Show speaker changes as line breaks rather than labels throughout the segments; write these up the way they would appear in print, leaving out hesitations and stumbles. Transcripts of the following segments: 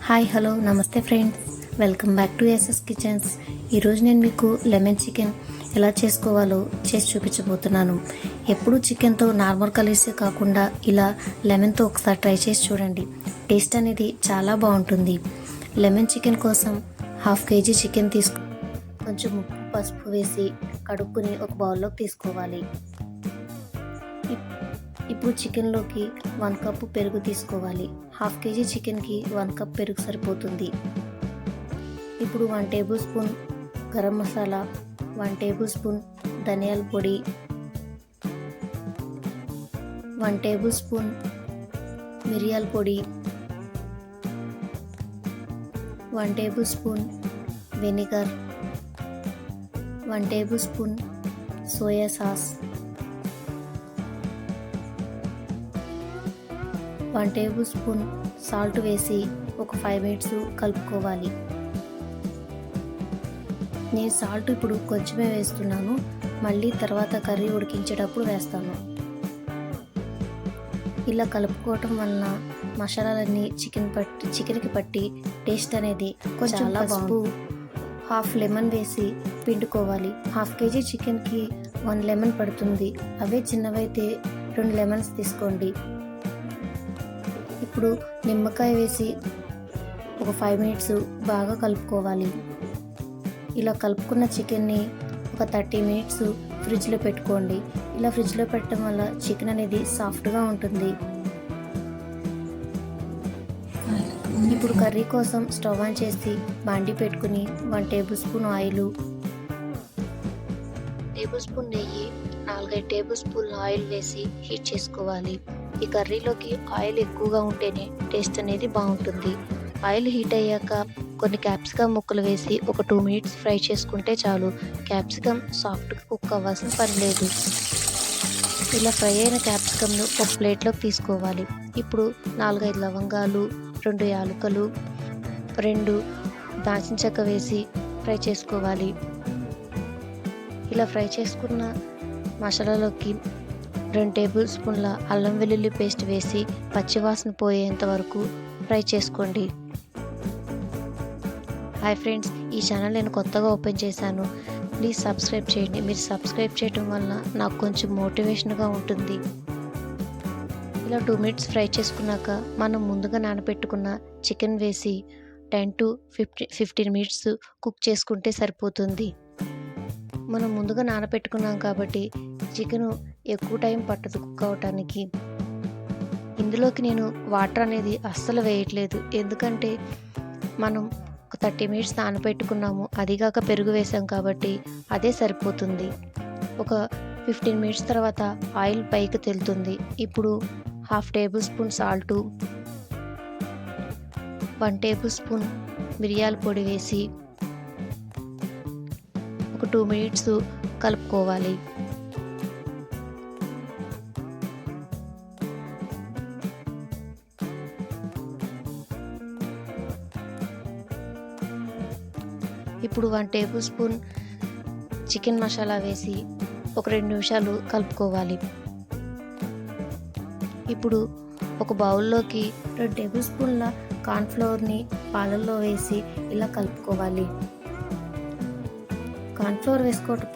Hi hello నమస్తే friends, welcome back to SS kitchens. ఈరోజు నేను మీకు లెమన్ చికెన్ ఎలా చేసుకోవాలో చేసి చూపించబోతున్నాను. ఎప్పుడు చికెన్తో నార్మల్ కర్రీసే కాకుండా ఇలా లెమన్తో ఒకసారి ట్రై చేసి చూడండి. టేస్ట్ అనేది చాలా బాగుంటుంది. లెమన్ చికెన్ కోసం హాఫ్ కేజీ చికెన్ కొంచెం ఉప్పు పసుపు వేసి కడుక్కుని ఒక బౌల్లోకి తీసుకోవాలి. ఇప్పుడు చికెన్లోకి 1 కప్పు పెరుగు తీసుకోవాలి. హాఫ్ కేజీ చికెన్కి 1 కప్ పెరుగు సరిపోతుంది. ఇప్పుడు 1 table spoon garam masala, 1 table spoon ధనియాల పొడి, 1 టేబుల్ స్పూన్ మిరియాల పొడి, 1 table spoon vinegar, 1 table spoon soya sauce, 1 table spoon salt వేసి ఒక 5 మినిట్స్ కలుపుకోవాలి. నేను సాల్ట్ ఇప్పుడు కొంచెమే వేస్తున్నాను, మళ్ళీ తర్వాత కర్రీ ఉడికించేటప్పుడు వేస్తాను. ఇలా కలుపుకోవటం వలన మసాలాలన్నీ చికెన్కి పట్టి టేస్ట్ అనేది కొంచెం పసుపు, హాఫ్ లెమన్ వేసి పిండుకోవాలి. హాఫ్ కేజీ చికెన్కి 1 లెమన్ పడుతుంది. అవే చిన్నవైతే 2 లెమన్స్ తీసుకోండి. ఇప్పుడు నిమ్మకాయ వేసి ఒక 5 మినిట్స్ బాగా కలుపుకోవాలి. ఇలా కలుపుకున్న చికెన్ని ఒక 30 మినిట్స్ ఫ్రిడ్జ్లో పెట్టుకోండి. ఇలా ఫ్రిడ్జ్లో పెట్టడం వల్ల చికెన్ అనేది సాఫ్ట్గా ఉంటుంది. ఇప్పుడు కర్రీ కోసం స్టవ్ ఆన్ చేసి బాండి పెట్టుకుని 1 table spoon oil, table spoon నెయ్యి, 4-5 టేబుల్ స్పూన్ ఆయిల్ వేసి హీట్ చేసుకోవాలి. ఈ కర్రీలోకి ఆయిల్ ఎక్కువగా ఉంటేనే టేస్ట్ అనేది బాగుంటుంది. ఆయిల్ హీట్ అయ్యాక కొన్ని క్యాప్సికమ్ ముక్కలు వేసి ఒక 2 మినిట్స్ ఫ్రై చేసుకుంటే చాలు. క్యాప్సికమ్ సాఫ్ట్గా కుక్ అవ్వాల్సిన పని లేదు. ఇలా ఫ్రై అయిన క్యాప్సికమ్ను ఒక ప్లేట్లోకి తీసుకోవాలి. ఇప్పుడు 4-5 లవంగాలు, 2 యాలకులు, 2 దాల్చిన చెక్క వేసి ఫ్రై చేసుకోవాలి. ఇలా ఫ్రై చేసుకున్న మసాలాలోకి 2 టేబుల్ స్పూన్ల అల్లం వెల్లుల్లి పేస్ట్ వేసి పచ్చివాసన పోయేంత వరకు ఫ్రై చేసుకోండి. హాయ్ ఫ్రెండ్స్, ఈ ఛానల్ నేను కొత్తగా ఓపెన్ చేశాను. ప్లీజ్ సబ్స్క్రైబ్ చేయండి. మీరు సబ్స్క్రైబ్ చేయడం వల్ల నాకు కొంచెం మోటివేషన్గా ఉంటుంది. ఇలా 2 మినిట్స్ ఫ్రై చేసుకున్నాక మనం ముందుగా నానబెట్టుకున్న చికెన్ వేసి 10 to 15 మినిట్స్ కుక్ చేసుకుంటే సరిపోతుంది. మనం ముందుగా నానబెట్టుకున్నాం కాబట్టి చికెను ఎక్కువ టైం పట్టదు కుక్ అవటానికి. ఇందులోకి నేను వాటర్ అనేది అస్సలు వేయట్లేదు, ఎందుకంటే మనం ఒక 30 మినిట్స్ నానబెట్టుకున్నాము, అదిగాక పెరుగు వేసాం కాబట్టి అదే సరిపోతుంది. ఒక 15 మినిట్స్ తర్వాత ఆయిల్ పైకి తెలుతుంది. ఇప్పుడు half table spoon salt, 1 table spoon మిరియాల పొడి వేసి ఒక 2 మినిట్స్ కలుపుకోవాలి. ఇప్పుడు 1 టేబుల్ స్పూన్ చికెన్ మసాలా వేసి ఒక 2 నిమిషాలు కలుపుకోవాలి. ఇప్పుడు ఒక బౌల్లోకి 2 టేబుల్ స్పూన్ల కార్న్ఫ్లోర్ని పాలల్లో వేసి ఇలా కలుపుకోవాలి. కార్న్ఫ్లోర్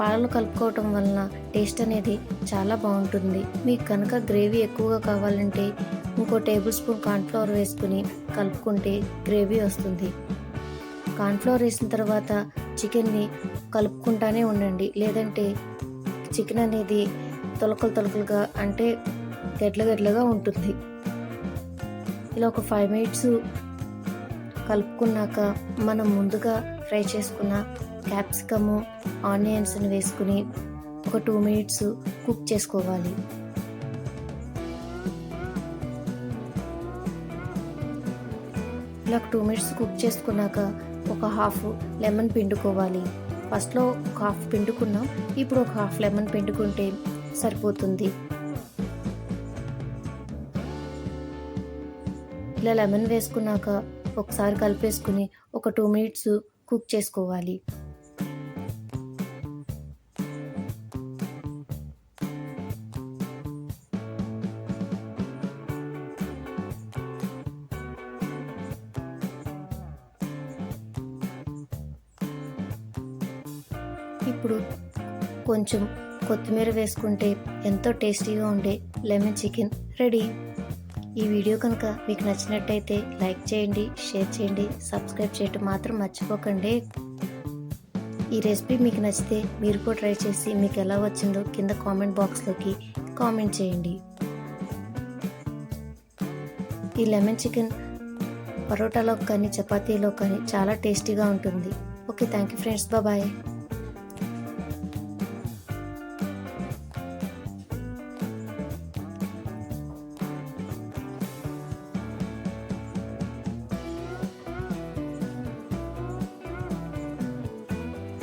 పాలలో కలుపుకోవటం వలన టేస్ట్ అనేది చాలా బాగుంటుంది. మీకు కనుక గ్రేవీ ఎక్కువగా కావాలంటే ఇంకో టేబుల్ స్పూన్ కార్న్ఫ్లోర్ వేసుకుని కలుపుకుంటే గ్రేవీ వస్తుంది. కార్న్ఫ్లోర్ వేసిన తర్వాత చికెన్ని కలుపుకుంటానే ఉండండి, లేదంటే చికెన్ అనేది తొలకలుగా అంటే గడ్డలుగా ఉంటుంది. ఇలా ఒక 5 మినిట్స్ కలుపుకున్నాక మనం ముందుగా ఫ్రై చేసుకున్న క్యాప్సికము, ఆనియన్స్ని వేసుకుని ఒక 2 మినిట్స్ కుక్ చేసుకోవాలి. ఇలా 2 మినిట్స్ కుక్ చేసుకున్నాక ఒక హాఫ్ లెమన్ పిండుకోవాలి. ఫస్ట్లో ఒక హాఫ్ పిండుకున్నాం, ఇప్పుడు ఒక హాఫ్ లెమన్ పిండుకుంటే సరిపోతుంది. ఇలా లెమన్ వేసుకున్నాక ఒకసారి కలిపేసుకుని ఒక 2 మినిట్స్ కుక్ చేసుకోవాలి. ఇప్పుడు కొంచెం కొత్తిమీర వేసుకుంటే ఎంతో టేస్టీగా ఉండే లెమన్ చికెన్ రెడీ. ఈ వీడియో కనుక మీకు నచ్చినట్టయితే లైక్ చేయండి, షేర్ చేయండి, సబ్స్క్రైబ్ చేయటం మాత్రం మర్చిపోకండి. ఈ రెసిపీ మీకు నచ్చితే మీరు కూడా ట్రై చేసి మీకు ఎలా వచ్చిందో కింద కామెంట్ బాక్స్లోకి కామెంట్ చేయండి. ఈ లెమన్ చికెన్ పరోటాలో కానీ చపాతీలో కానీ చాలా టేస్టీగా ఉంటుంది. Okay, thank you friends, bye.